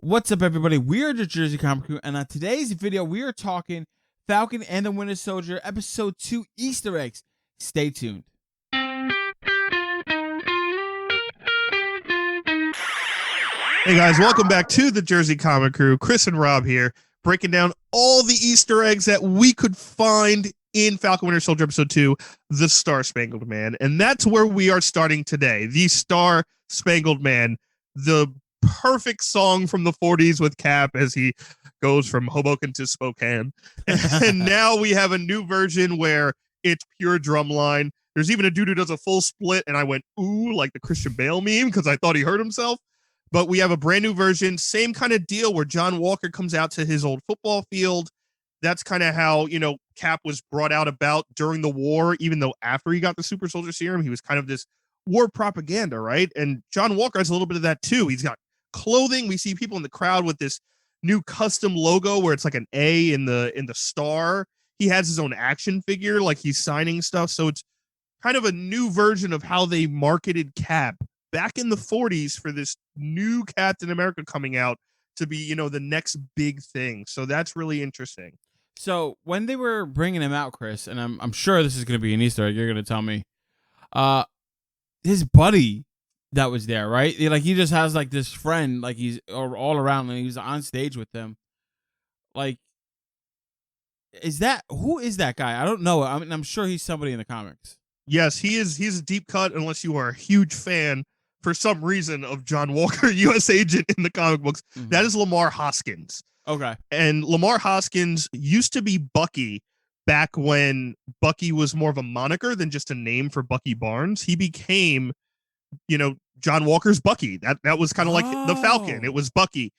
What's up, everybody? We are the Jersey Comic Crew, and on today's video, we are talking Falcon and the Winter Soldier Episode 2 Easter eggs. Stay tuned. Hey guys, welcome back to the Jersey Comic Crew. Chris and Rob here, breaking down all the Easter eggs that we could find in Falcon Winter Soldier Episode 2, The Star Spangled Man. And that's where we are starting today. The Star Spangled Man, the perfect song from the 40s with Cap as he goes from Hoboken to Spokane. And now we have a new version where it's pure drumline. There's even a dude who does a full split, and I went, ooh, like the Christian Bale meme, because I thought he hurt himself. But we have a brand new version, same kind of deal where John Walker comes out to his old football field. That's kind of how, Cap was brought out about during the war, even though after he got the super soldier serum, he was kind of this war propaganda, right? And John Walker has a little bit of that too. He's got clothing. We see people in the crowd with this new custom logo where it's like an A in the star. He has his own action figure, like he's signing stuff. So it's kind of a new version of how they marketed Cap back in the 40s for this new Captain America coming out to be, the next big thing. So that's really interesting. So when they were bringing him out, Chris, and I'm sure this is going to be an Easter egg, you're going to tell me, his buddy that was there, right? He just has like this friend, like he's all around, and he's on stage with them. Like, who is that guy? I don't know. I mean, I'm sure he's somebody in the comics. Yes, he's a deep cut unless you are a huge fan for some reason of John Walker, U.S. agent in the comic books. Mm-hmm. That is Lamar Hoskins. Okay. And Lamar Hoskins used to be Bucky back when Bucky was more of a moniker than just a name for Bucky Barnes. He became, John Walker's Bucky. That was kind of like the Falcon. It was Bucky.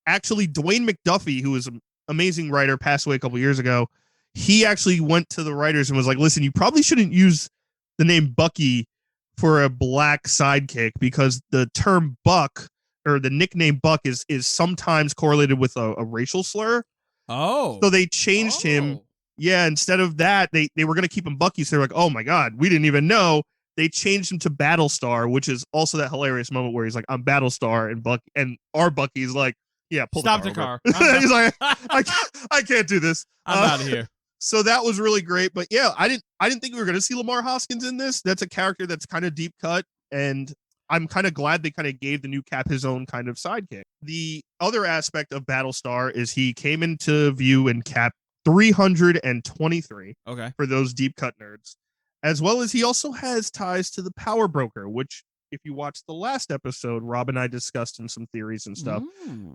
Actually, Dwayne McDuffie, who was an amazing writer, passed away a couple years ago. He actually went to the writers and was like, listen, you probably shouldn't use the name Bucky for a black sidekick because the term Buck or the nickname Buck is sometimes correlated with a racial slur. Oh. So they changed him. Yeah, instead of that, they were going to keep him Bucky. So they're like, oh my God, we didn't even know. They changed him to Battlestar, which is also that hilarious moment where he's like, I'm Battlestar, and our Bucky's like, yeah, stop the car. He's like, I can't do this. I'm out of here. So that was really great. But yeah, I didn't think we were going to see Lamar Hoskins in this. That's a character that's kind of deep cut. And I'm kind of glad they kind of gave the new Cap his own kind of sidekick. The other aspect of Battlestar is he came into view in Cap 323. Okay. For those deep cut nerds. As well as he also has ties to the Power Broker, which if you watch the last episode, Rob and I discussed in some theories and stuff.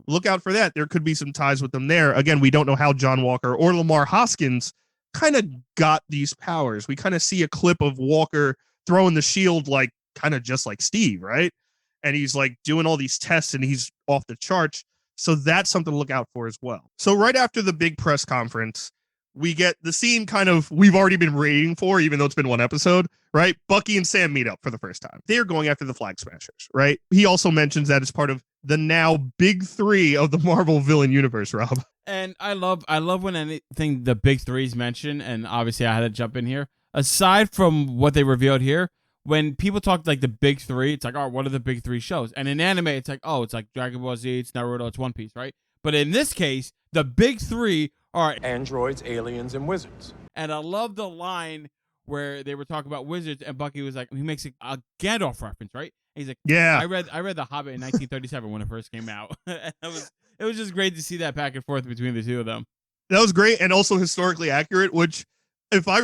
Look out for that. There could be some ties with them there. Again, we don't know how John Walker or Lamar Hoskins kind of got these powers. We kind of see a clip of Walker throwing the shield like kind of just like Steve, right? And he's like doing all these tests and he's off the charts. So that's something to look out for as well. So right after the big press conference, we get the scene kind of we've already been waiting for, even though it's been one episode, right? Bucky and Sam meet up for the first time. They're going after the Flag Smashers, right? He also mentions that it's part of the now big three of the Marvel villain universe, Rob. And I love when anything the big threes mention, and obviously I had to jump in here. Aside from what they revealed here, when people talk like the big three, it's like, oh, what are the big three shows? And in anime, it's like, oh, it's like Dragon Ball Z, it's Naruto, it's One Piece, right? But in this case, the big three are androids, aliens, and wizards. And I love the line where they were talking about wizards, and Bucky was like, he makes a Gandalf reference, right? And he's like, yeah, I read The Hobbit in 1937 when it first came out. And it was just great to see that back and forth between the two of them. That was great and also historically accurate, which if I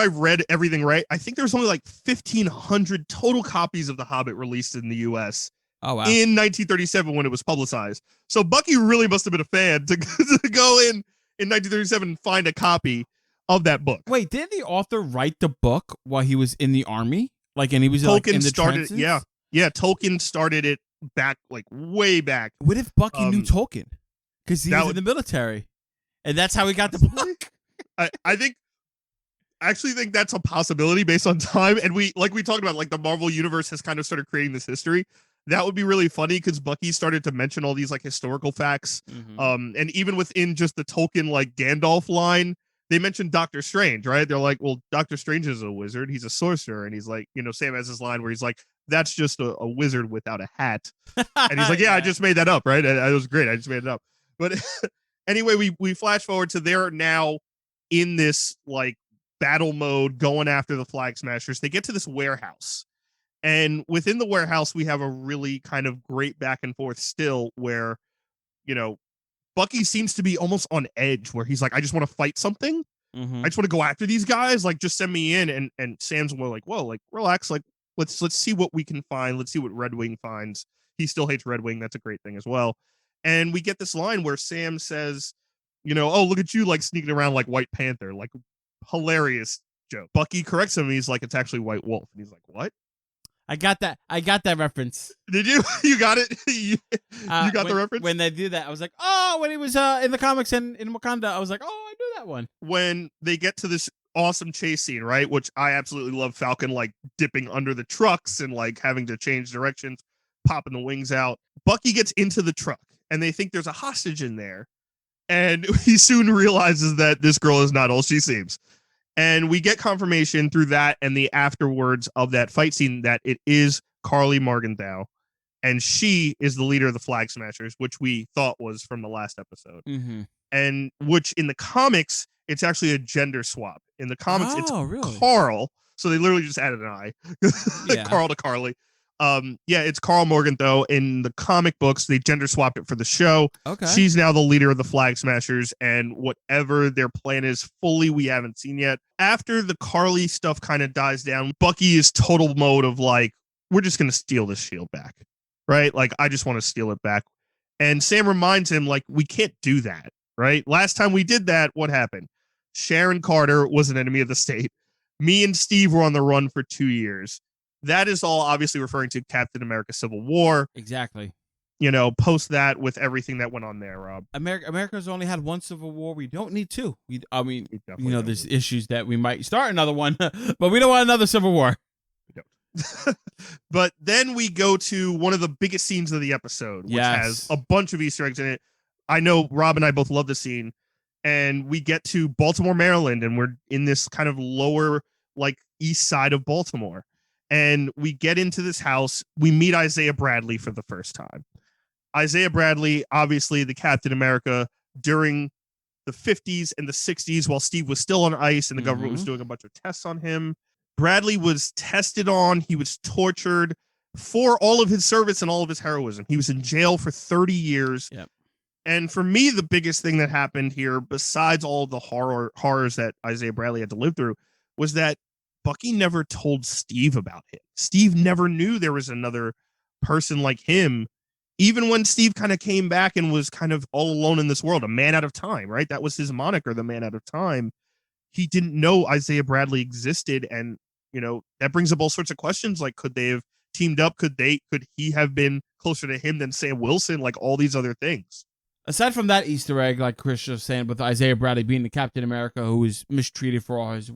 read everything right, I think there was only like 1,500 total copies of The Hobbit released in the US. Oh, wow. In 1937 when it was publicized. So Bucky really must have been a fan to go in 1937 and find a copy of that book. Wait, didn't the author write the book while he was in the army? And he was Tolkien in the started trenches? Yeah, Tolkien started it back, like way back. What if Bucky knew Tolkien? Because he was in the military. And that's how he got the book. I actually think that's a possibility based on time. And we talked about, like the Marvel universe has kind of started creating this history. That would be really funny because Bucky started to mention all these like historical facts. Mm-hmm. And even within just the Tolkien like Gandalf line, they mentioned Doctor Strange, right? They're like, well, Doctor Strange is a wizard. He's a sorcerer. And he's like, Sam has this line where he's like, that's just a wizard without a hat. And he's like, yeah, I just made that up, right? It was great. I just made it up. But anyway, we flash forward to they're now in this like battle mode going after the Flag Smashers. They get to this warehouse. And within the warehouse, we have a really kind of great back and forth still where, you know, Bucky seems to be almost on edge where he's like, I just want to fight something. Mm-hmm. I just want to go after these guys. Like, just send me in. And Sam's more like, whoa, like, relax. Like, let's see what we can find. Let's see what Red Wing finds. He still hates Red Wing. That's a great thing as well. And we get this line where Sam says, you know, oh, look at you, like sneaking around like White Panther, like hilarious joke. Bucky corrects him. And he's like, it's actually White Wolf. And he's like, what? I got that reference. Did you? You got it? You got the reference? When they do that, I was like, oh, when he was in the comics and in Wakanda, I was like, oh, I knew that one. When they get to this awesome chase scene, right? Which I absolutely love, Falcon like dipping under the trucks and like having to change directions, popping the wings out. Bucky gets into the truck and they think there's a hostage in there. And he soon realizes that this girl is not all she seems. And we get confirmation through that and the afterwards of that fight scene that it is Carly Morgenthau. And she is the leader of the Flag Smashers, which we thought was from the last episode. Mm-hmm. And which in the comics, it's actually a gender swap. In the comics, it's really? Carl. So they literally just added an I. Yeah. Carl to Carly. It's Carl Morgenthau. In the comic books, they gender swapped it for the show. Okay. She's now the leader of the Flag Smashers, and whatever their plan is fully, we haven't seen yet. After the Carly stuff kind of dies down, Bucky is total mode of like, we're just going to steal this shield back, right? Like, I just want to steal it back. And Sam reminds him, like, we can't do that, right? Last time we did that, what happened? Sharon Carter was an enemy of the state. Me and Steve were on the run for 2 years. That is all obviously referring to Captain America Civil War. Exactly. You know, post that with everything that went on there, Rob. America's only had one Civil War. We don't need two. I mean, you know, there's issues that we might start another one, but we don't want another Civil War. We don't. But then we go to one of the biggest scenes of the episode, which has a bunch of Easter eggs in it. I know Rob and I both love the scene. And we get to Baltimore, Maryland, and we're in this kind of lower, like, east side of Baltimore. And we get into this house. We meet Isaiah Bradley for the first time. Isaiah Bradley, obviously the Captain America during the 50s and the 60s while Steve was still on ice and the government was doing a bunch of tests on him. Bradley was tested on. He was tortured for all of his service and all of his heroism. He was in jail for 30 years. Yep. And for me, the biggest thing that happened here, besides all the horrors that Isaiah Bradley had to live through, was that Bucky never told Steve about him. Steve never knew there was another person like him, even when Steve kind of came back and was kind of all alone in this world, a man out of time, right? That was his moniker, the man out of time. He didn't know Isaiah Bradley existed. And, you know, that brings up all sorts of questions. Like, could they have teamed up? Could he have been closer to him than Sam Wilson? Like, all these other things. Aside from that Easter egg, like Chris was saying, with Isaiah Bradley being the Captain America who was mistreated for all his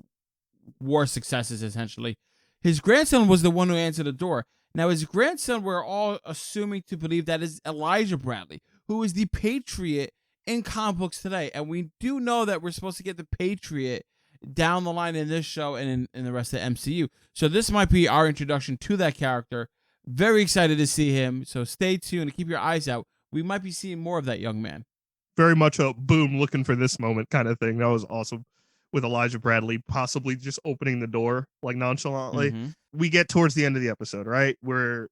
war successes, essentially, his grandson was the one who answered the door. Now, his grandson, we're all assuming to believe that is Elijah Bradley, who is the Patriot in comic books today. And we do know that we're supposed to get the Patriot down the line in this show and in the rest of the MCU. So this might be our introduction to that character. Very excited to see him. So stay tuned and keep your eyes out. We might be seeing more of that young man. Very much a boom, looking for this moment kind of thing. That was awesome with Elijah Bradley possibly just opening the door like nonchalantly. We get towards the end of the episode, right? Where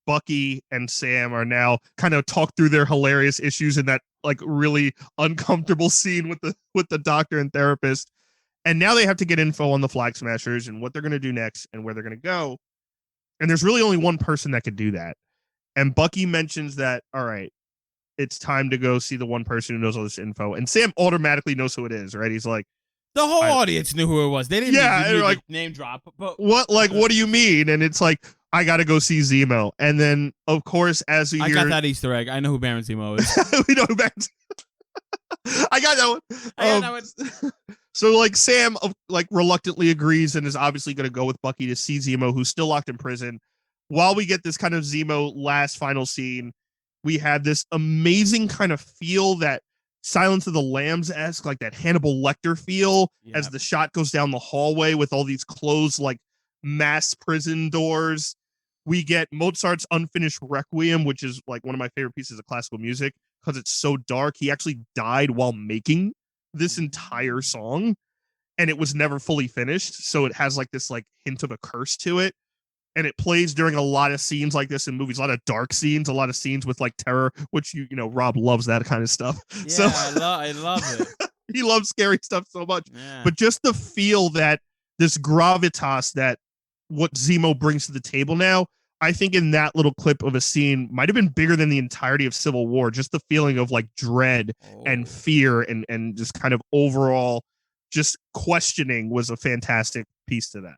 Bucky and Sam are now kind of talk through their hilarious issues in that like really uncomfortable scene with the doctor and therapist. And now they have to get info on the Flag Smashers and what they're going to do next and where they're going to go. And there's really only one person that could do that. And Bucky mentions that, all right, it's time to go see the one person who knows all this info. And Sam automatically knows who it is, right? He's like, the whole audience knew who it was. They didn't need like name drop. But what do you mean? And it's like, I got to go see Zemo. And then, of course, as we hear... I got that Easter egg. I know who Baron Zemo is. We know who Baron I got that one. So, like, Sam, like, reluctantly agrees and is obviously going to go with Bucky to see Zemo, who's still locked in prison. While we get this kind of Zemo last final scene, we had this amazing kind of feel that Silence of the Lambs-esque, like that Hannibal Lecter feel as the shot goes down the hallway with all these closed, like, mass prison doors. We get Mozart's Unfinished Requiem, which is like one of my favorite pieces of classical music because it's so dark. He actually died while making this entire song, and it was never fully finished. So it has like this like hint of a curse to it. And it plays during a lot of scenes like this in movies, a lot of dark scenes, a lot of scenes with like terror, which you know, Rob loves that kind of stuff. Yeah, So I love it. he loves scary stuff so much. Yeah. But just the feel that this gravitas that what Zemo brings to the table now, I think in that little clip of a scene might have been bigger than the entirety of Civil War. Just the feeling of like dread and fear and just kind of overall just questioning was a fantastic piece to that.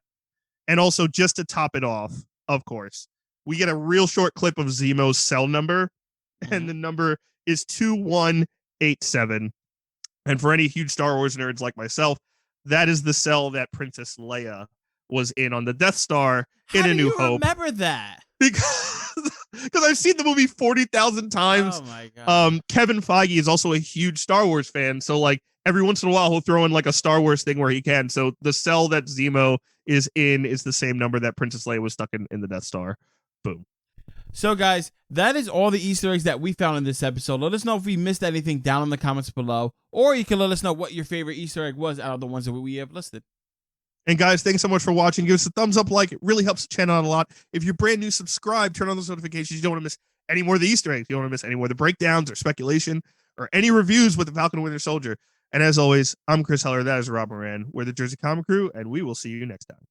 And also, just to top it off, of course, we get a real short clip of Zemo's cell number, and the number is 2187. And for any huge Star Wars nerds like myself, that is the cell that Princess Leia was in on the Death Star in A New Hope. How do you remember that? Because I've seen the movie 40,000 times. Oh my god. Kevin Feige is also a huge Star Wars fan, so like every once in a while he'll throw in like a Star Wars thing where he can. So the cell that Zemo is in is the same number that Princess Leia was stuck in the Death Star. Boom. So guys, that is all the Easter eggs that we found in this episode. Let us know if we missed anything down in the comments below, or you can let us know what your favorite Easter egg was out of the ones that we have listed. And guys, thanks so much for watching. Give us a thumbs up, like. It really helps the channel out a lot. If you're brand new, subscribe, turn on those notifications. You don't want to miss any more of the Easter eggs. You don't want to miss any more of the breakdowns or speculation or any reviews with the Falcon and Winter Soldier. And as always, I'm Chris Heller. That is Rob Moran. We're the Jersey Comic Crew, and we will see you next time.